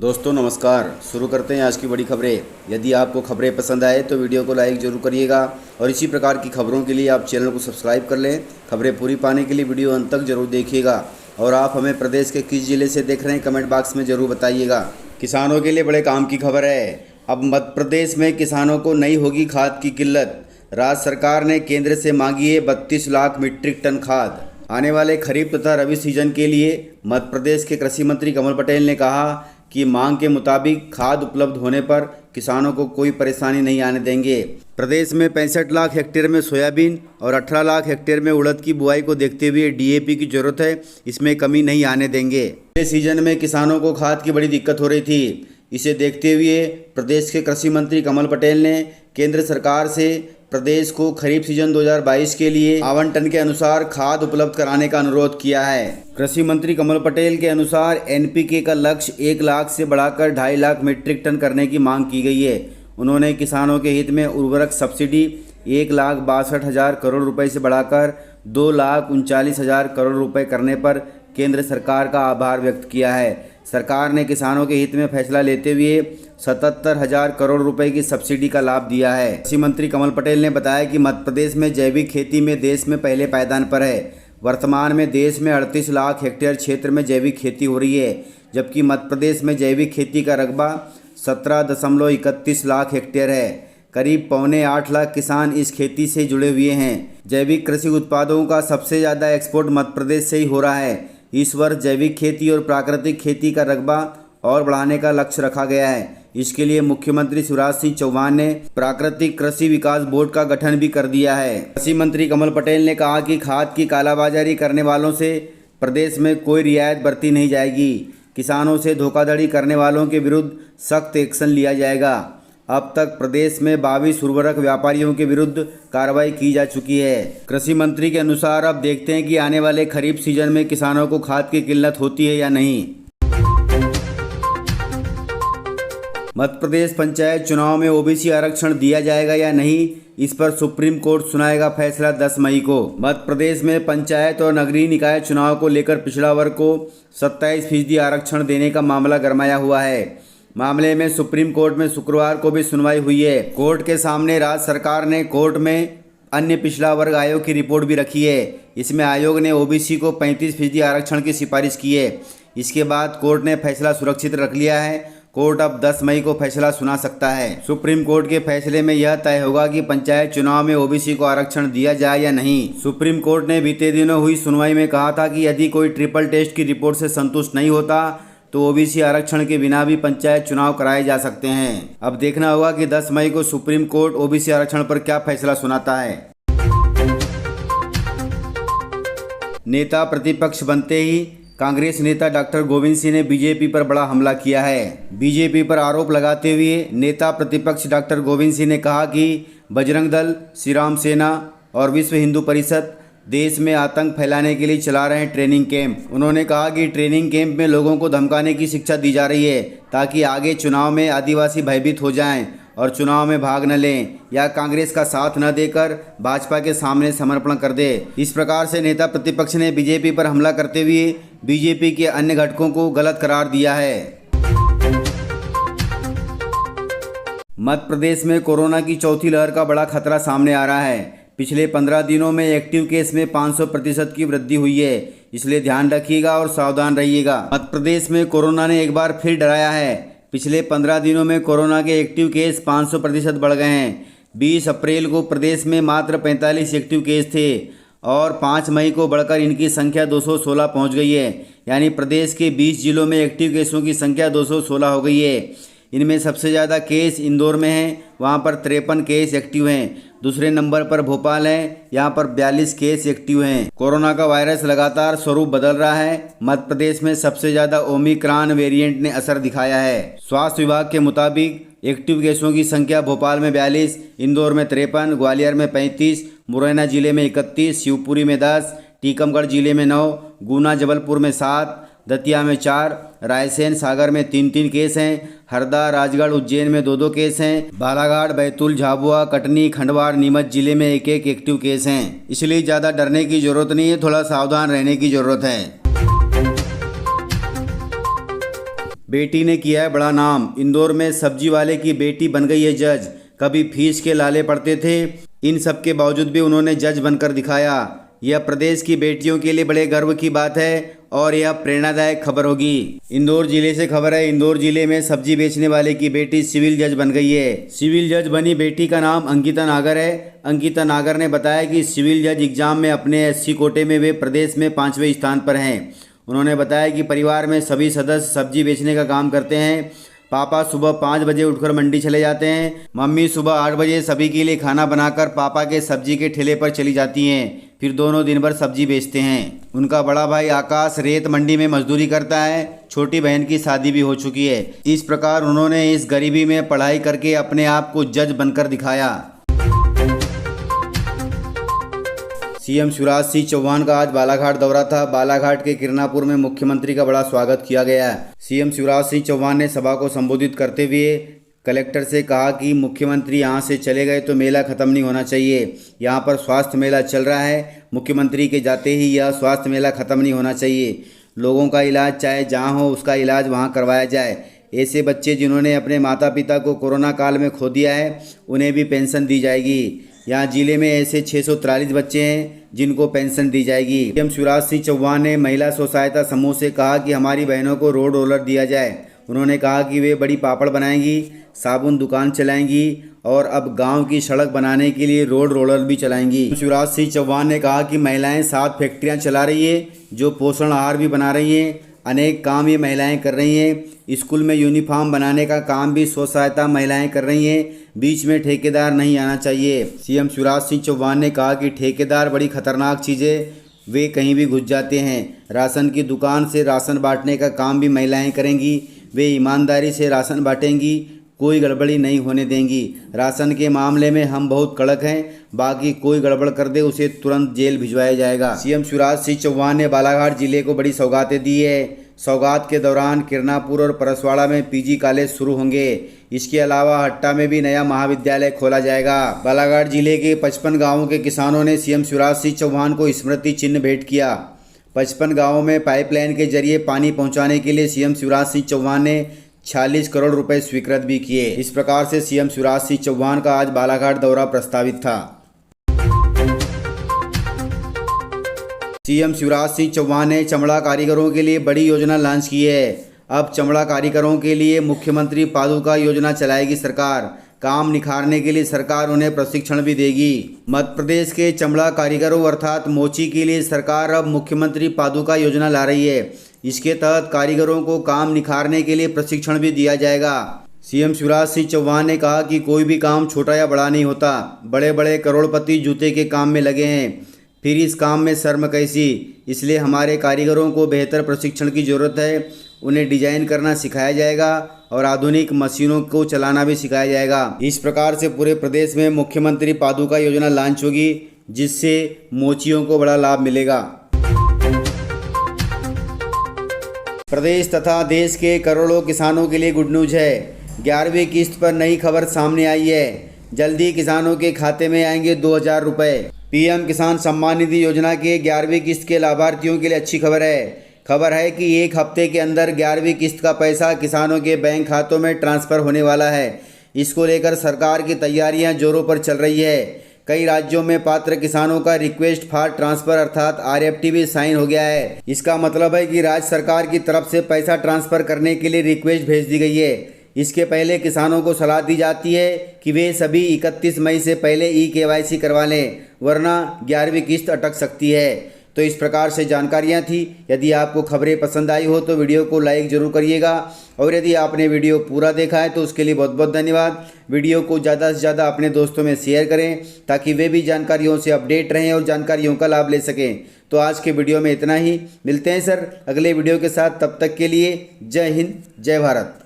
दोस्तों नमस्कार। शुरू करते हैं आज की बड़ी खबरें। यदि आपको खबरें पसंद आए तो वीडियो को लाइक जरूर करिएगा और इसी प्रकार की खबरों के लिए आप चैनल को सब्सक्राइब कर लें। खबरें पूरी पाने के लिए वीडियो अंत तक जरूर देखिएगा और आप हमें प्रदेश के किस जिले से देख रहे हैं कमेंट बॉक्स में ज़रूर बताइएगा। किसानों के लिए बड़े काम की खबर है। अब मध्य प्रदेश में किसानों को नहीं होगी खाद की किल्लत। राज्य सरकार ने केंद्र से मांगी है 32 लाख मीट्रिक टन खाद। आने वाले खरीफ तथा रबी सीजन के लिए मध्य प्रदेश के कृषि मंत्री कमल पटेल ने कहा कि मांग के मुताबिक खाद उपलब्ध होने पर किसानों को कोई परेशानी नहीं आने देंगे। प्रदेश में 65 लाख हेक्टेयर में सोयाबीन और 18 लाख हेक्टेयर में उड़द की बुआई को देखते हुए डीएपी की जरूरत है, इसमें कमी नहीं आने देंगे। पिछले सीजन में किसानों को खाद की बड़ी दिक्कत हो रही थी। इसे देखते हुए प्रदेश के कृषि मंत्री कमल पटेल ने केंद्र सरकार से प्रदेश को खरीफ सीजन 2022 के लिए आवंटन के अनुसार खाद उपलब्ध कराने का अनुरोध किया है। कृषि मंत्री कमल पटेल के अनुसार एनपीके का लक्ष्य 1 लाख से बढ़ाकर 2.5 लाख मीट्रिक टन करने की मांग की गई है। उन्होंने किसानों के हित में उर्वरक सब्सिडी 1,62,000 करोड़ रुपए से बढ़ाकर 2,39,000 करोड़ रुपए करने पर केंद्र सरकार का आभार व्यक्त किया है। सरकार ने किसानों के हित में फैसला लेते हुए 77,000 करोड़ रुपए की सब्सिडी का लाभ दिया है। कृषि मंत्री कमल पटेल ने बताया कि मध्य प्रदेश में जैविक खेती में देश में पहले पायदान पर है। वर्तमान में देश में 38 लाख हेक्टेयर क्षेत्र में जैविक खेती हो रही है, जबकि मध्य प्रदेश में जैविक खेती का रकबा 17.31 लाख हेक्टेयर है। करीब 7.25 लाख किसान इस खेती से जुड़े हुए हैं। जैविक कृषि उत्पादों का सबसे ज़्यादा एक्सपोर्ट मध्य प्रदेश से ही हो रहा है। इस वर्ष जैविक खेती और प्राकृतिक खेती का रकबा और बढ़ाने का लक्ष्य रखा गया है। इसके लिए मुख्यमंत्री शिवराज सिंह चौहान ने प्राकृतिक कृषि विकास बोर्ड का गठन भी कर दिया है। कृषि मंत्री कमल पटेल ने कहा कि खाद की कालाबाजारी करने वालों से प्रदेश में कोई रियायत बरती नहीं जाएगी। किसानों से धोखाधड़ी करने वालों के विरुद्ध सख्त एक्शन लिया जाएगा। अब तक प्रदेश में 22 उर्वरक व्यापारियों के विरुद्ध कार्रवाई की जा चुकी है। कृषि मंत्री के अनुसार अब देखते हैं कि आने वाले खरीफ सीजन में किसानों को खाद की किल्लत होती है या नहीं। मध्य प्रदेश पंचायत चुनाव में ओबीसी आरक्षण दिया जाएगा या नहीं, इस पर सुप्रीम कोर्ट सुनाएगा फैसला 10 मई को। मध्य प्रदेश में पंचायत और नगरीय निकाय चुनाव को लेकर पिछड़ा वर्ग को 27% आरक्षण देने का मामला गरमाया हुआ है। मामले में सुप्रीम कोर्ट में शुक्रवार को भी सुनवाई हुई है। कोर्ट के सामने राज्य सरकार ने कोर्ट में अन्य पिछड़ा वर्ग आयोग की रिपोर्ट भी रखी है। इसमें आयोग ने ओबीसी को 35% आरक्षण की सिफारिश की है। इसके बाद कोर्ट ने फैसला सुरक्षित रख लिया है। कोर्ट अब 10 मई को फैसला सुना सकता है। सुप्रीम कोर्ट के फैसले में यह तय होगा कि पंचायत चुनाव में ओबीसी को आरक्षण दिया जाए या नहीं। सुप्रीम कोर्ट ने बीते दिनों हुई सुनवाई में कहा था कि यदि कोई ट्रिपल टेस्ट की रिपोर्ट से संतुष्ट नहीं होता तो ओबीसी आरक्षण के बिना भी पंचायत चुनाव कराए जा सकते हैं। अब देखना होगा कि 10 मई को सुप्रीम कोर्ट ओबीसी आरक्षण पर क्या फैसला सुनाता है। नेता प्रतिपक्ष बनते ही कांग्रेस नेता डॉक्टर गोविंद सिंह ने बीजेपी पर बड़ा हमला किया है। बीजेपी पर आरोप लगाते हुए नेता प्रतिपक्ष डॉक्टर गोविंद सिंह ने कहा कि बजरंग दल, श्री राम सेना और विश्व हिंदू परिषद देश में आतंक फैलाने के लिए चला रहे हैं ट्रेनिंग कैंप। उन्होंने कहा कि ट्रेनिंग कैंप में लोगों को धमकाने की शिक्षा दी जा रही है ताकि आगे चुनाव में आदिवासी भयभीत हो जाएं और चुनाव में भाग न लें या कांग्रेस का साथ न देकर भाजपा के सामने समर्पण कर दे। इस प्रकार से नेता प्रतिपक्ष ने बीजेपी पर हमला करते हुए बीजेपी के अन्य घटकों को गलत करार दिया है। मध्य प्रदेश में कोरोना की चौथी लहर का बड़ा खतरा सामने आ रहा है। पिछले 15 दिनों में एक्टिव केस में 500% की वृद्धि हुई है, इसलिए ध्यान रखिएगा और सावधान रहिएगा। मध्य प्रदेश में कोरोना ने एक बार फिर डराया है। पिछले 15 दिनों में कोरोना के एक्टिव केस 500% बढ़ गए हैं। 20 अप्रैल को प्रदेश में मात्र 45 एक्टिव केस थे और 5 मई को बढ़कर इनकी संख्या 216 पहुंच गई है। यानी प्रदेश के 20 जिलों में एक्टिव केसों की संख्या 216 हो गई है। इनमें सबसे ज़्यादा केस इंदौर में हैं, वहाँ पर 53 केस एक्टिव हैं। दूसरे नंबर पर भोपाल है, यहाँ पर 42 केस एक्टिव हैं। कोरोना का वायरस लगातार स्वरूप बदल रहा है। मध्य प्रदेश में सबसे ज़्यादा ओमिक्रॉन वेरिएंट ने असर दिखाया है। स्वास्थ्य विभाग के मुताबिक एक्टिव केसों की संख्या भोपाल में 42, इंदौर में 53, ग्वालियर में 35, मुरैना जिले में 31, शिवपुरी में 10, टीकमगढ़ जिले में 9, गुना जबलपुर में 7, दतिया में 4, रायसेन सागर में 3-3 केस हैं। हरदा, राजगढ़, उज्जैन में 2-2 केस हैं। बालाघाट, बैतूल, झाबुआ, कटनी, खंडवा, नीमच जिले में 1-1 एक्टिव केस हैं। इसलिए ज़्यादा डरने की जरूरत नहीं है, थोड़ा सावधान रहने की जरूरत है। बेटी ने किया है बड़ा नाम। इंदौर में सब्जी वाले की बेटी बन गई है जज। कभी फीस के लाले पड़ते थे, इन सब के बावजूद भी उन्होंने जज बनकर दिखाया। यह प्रदेश की बेटियों के लिए बड़े गर्व की बात है और यह प्रेरणादायक खबर होगी। इंदौर जिले से खबर है। इंदौर जिले में सब्जी बेचने वाले की बेटी सिविल जज बन गई है। सिविल जज बनी बेटी का नाम अंकिता नागर है। अंकिता नागर ने बताया कि सिविल जज एग्जाम में अपने SC कोटे में वे प्रदेश में 5वें स्थान पर हैं। उन्होंने बताया कि परिवार में सभी सदस्य सब्जी बेचने का काम करते हैं। पापा सुबह 5 बजे उठकर मंडी चले जाते हैं। मम्मी सुबह 8 बजे सभी के लिए खाना बनाकर पापा के सब्जी के ठेले पर चली जाती हैं। फिर दोनों दिन भर सब्जी बेचते हैं। उनका बड़ा भाई आकाश रेत मंडी में मजदूरी करता है। छोटी बहन की शादी भी हो चुकी है। इस प्रकार उन्होंने इस गरीबी में पढ़ाई करके अपने आप को जज बनकर दिखाया। सीएम शिवराज सिंह चौहान का आज बालाघाट दौरा था। बालाघाट के किरनापुर में मुख्यमंत्री का बड़ा स्वागत किया गया। सीएम शिवराज सिंह चौहान ने सभा को संबोधित करते हुए कलेक्टर से कहा कि मुख्यमंत्री यहाँ से चले गए तो मेला ख़त्म नहीं होना चाहिए। यहाँ पर स्वास्थ्य मेला चल रहा है, मुख्यमंत्री के जाते ही यह स्वास्थ्य मेला ख़त्म नहीं होना चाहिए। लोगों का इलाज चाहे जहाँ हो उसका इलाज वहाँ करवाया जाए। ऐसे बच्चे जिन्होंने अपने माता पिता को कोरोना काल में खो दिया है उन्हें भी पेंशन दी जाएगी। यहाँ जिले में ऐसे 643 बच्चे हैं जिनको पेंशन दी जाएगी। सीएम शिवराज सिंह चौहान ने महिला स्व सहायता समूह से कहा कि हमारी बहनों को रोड रोलर दिया जाए। उन्होंने कहा कि वे बड़ी पापड़ बनाएंगी, साबुन दुकान चलाएंगी और अब गांव की सड़क बनाने के लिए रोड रोलर भी चलाएंगी। शिवराज सिंह चौहान ने कहा कि महिलाएं 7 फैक्ट्रियां चला रही है जो पोषण आहार भी बना रही हैं। अनेक काम ये महिलाएं कर रही हैं। स्कूल में यूनिफॉर्म बनाने का काम भी स्व सहायता महिलाएं कर रही हैं। बीच में ठेकेदार नहीं आना चाहिए। सीएम शिवराज सिंह चौहान ने कहा कि ठेकेदार बड़ी खतरनाक चीज़ है, वे कहीं भी घुस जाते हैं। राशन की दुकान से राशन बांटने का काम भी महिलाएं करेंगी। वे ईमानदारी से राशन बांटेंगी, कोई गड़बड़ी नहीं होने देंगी। राशन के मामले में हम बहुत कड़क हैं, बाकी कोई गड़बड़ कर दे उसे तुरंत जेल भिजवाया जाएगा। सीएम शिवराज सिंह चौहान ने बालाघाट जिले को बड़ी सौगातें दी है। सौगात के दौरान किरनापुर और परसवाड़ा में PG कॉलेज शुरू होंगे। इसके अलावा हट्टा में भी नया महाविद्यालय खोला जाएगा। बालाघाट जिले के 55 गाँवों के किसानों ने सीएम शिवराज सिंह चौहान को स्मृति चिन्ह भेंट किया। 55 गाँवों में पाइपलाइन के जरिए पानी पहुंचाने के लिए सीएम शिवराज सिंह चौहान ने 46 करोड़ रुपए स्वीकृत भी किए। इस प्रकार से सीएम शिवराज सिंह चौहान का आज बालाघाट दौरा प्रस्तावित था। सीएम शिवराज सिंह चौहान ने चमड़ा कारीगरों के लिए बड़ी योजना लॉन्च की है। अब चमड़ा कारीगरों के लिए मुख्यमंत्री पादुका योजना चलाएगी सरकार। काम निखारने के लिए सरकार उन्हें प्रशिक्षण भी देगी। मध्य प्रदेश के चमड़ा कारीगरों अर्थात मोची के लिए सरकार अब मुख्यमंत्री पादुका योजना ला रही है। इसके तहत कारीगरों को काम निखारने के लिए प्रशिक्षण भी दिया जाएगा। सीएम शिवराज सिंह चौहान ने कहा कि कोई भी काम छोटा या बड़ा नहीं होता। बड़े बड़े करोड़पति जूते के काम में लगे हैं, फिर इस काम में शर्म कैसी। इसलिए हमारे कारीगरों को बेहतर प्रशिक्षण की ज़रूरत है। उन्हें डिजाइन करना सिखाया जाएगा और आधुनिक मशीनों को चलाना भी सिखाया जाएगा। इस प्रकार से पूरे प्रदेश में मुख्यमंत्री पादुका योजना लॉन्च होगी, जिससे मोचियों को बड़ा लाभ मिलेगा। प्रदेश तथा देश के करोड़ों किसानों के लिए गुड न्यूज है। 11वीं किस्त पर नई खबर सामने आई है। जल्दी किसानों के खाते में आएंगे 2000 रुपये। PM किसान सम्मान निधि योजना के 11वीं किस्त के लाभार्थियों के लिए अच्छी खबर है। खबर है कि एक हफ्ते के अंदर 11वीं किस्त का पैसा किसानों के बैंक खातों में ट्रांसफ़र होने वाला है। इसको लेकर सरकार की तैयारियां जोरों पर चल रही है। कई राज्यों में पात्र किसानों का रिक्वेस्ट फॉर ट्रांसफ़र अर्थात RFT भी साइन हो गया है। इसका मतलब है कि राज्य सरकार की तरफ से पैसा ट्रांसफ़र करने के लिए रिक्वेस्ट भेज दी गई है। इसके पहले किसानों को सलाह दी जाती है कि वे सभी 31 मई से पहले eKYC करवा लें, वरना 11वीं किस्त अटक सकती है। तो इस प्रकार से जानकारियाँ थी। यदि आपको खबरें पसंद आई हो तो वीडियो को लाइक ज़रूर करिएगा और यदि आपने वीडियो पूरा देखा है तो उसके लिए बहुत बहुत धन्यवाद। वीडियो को ज़्यादा से ज़्यादा अपने दोस्तों में शेयर करें ताकि वे भी जानकारियों से अपडेट रहें और जानकारियों का लाभ ले सकें। तो आज के वीडियो में इतना ही। मिलते हैं सर अगले वीडियो के साथ। तब तक के लिए जय हिंद, जय भारत।